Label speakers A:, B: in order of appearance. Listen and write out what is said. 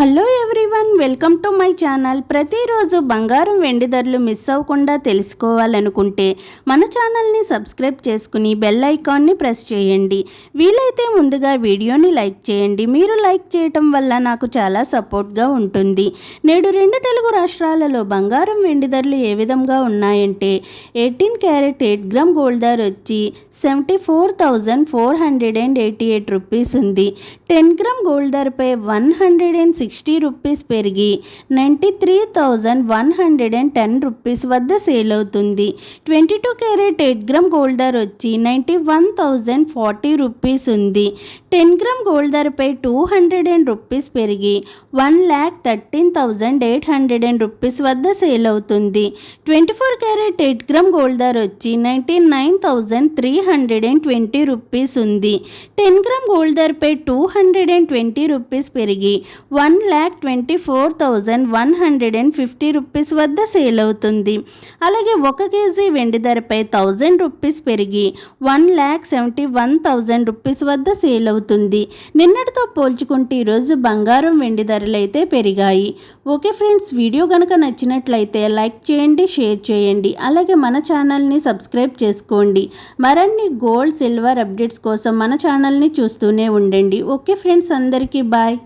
A: Hello everyone, welcome to my channel. ప్రతిరోజు బంగారం వెండి ధరలు మిస్ అవ్వకుండా తెలుసుకోవాలనుకుంటే మన ఛానల్ని సబ్స్క్రైబ్ చేసుకుని బెల్ ఐకాన్ని ప్రెస్ చేయండి. వీలైతే ముందుగా వీడియోని లైక్ చేయండి. మీరు లైక్ చేయటం వల్ల నాకు చాలా సపోర్ట్గా ఉంటుంది. నేడు రెండు తెలుగు రాష్ట్రాలలో బంగారం వెండి ధరలు ఏ విధంగా ఉన్నాయంటే 18 క్యారెట్ 8 గ్రామ్ గోల్డ్ ధర వచ్చి 74,488 రూపీస్ ఉంది. 10 గ్రామ్ గోల్డ్ ధరపై 160 రూపీస్ పెరిగి 93,110 రూపీస్ వద్ద సేల్ అవుతుంది. 22 క్యారెట్ 8 గ్రామ్ గోల్డ్ ధర వచ్చి 91,040 రూపీస్ ఉంది. 10 గ్రామ్ గోల్డ్ ధరపై 200 రూపీస్ పెరిగి 1,13,800 రూపీస్ వద్ద సేల్ అవుతుంది. 24 క్యారెట్ 8 గ్రామ్ గోల్డ్ ధర వచ్చి 99,320 రూపీస్ ఉంది. 10 గ్రామ్ గోల్డ్ ధరపై 220 రూపీస్ పెరిగి 1,24,150 రూపీస్ వద్ద సేల్ అవుతుంది. అలాగే 1 కేజీ వెండి ధరపై 1000 రూపీస్ పెరిగి 1,71,000 రూపీస్ వద్ద సేల్ అవుతుంది. నిన్నటితో పోల్చుకుంటే ఈరోజు బంగారం వెండి ధరలు అయితే పెరిగాయి. ఓకే ఫ్రెండ్స్, వీడియో కనుక నచ్చినట్లయితే లైక్ చేయండి, షేర్ చేయండి. అలాగే మన ఛానల్ని సబ్స్క్రైబ్ చేసుకోండి. మరిన్ని గోల్డ్ సిల్వర్ అప్డేట్స్ కోసం మన ఛానల్ని చూస్తూనే ఉండండి. ఓకే ఫ్రెండ్స్, అందరికీ బాయ్.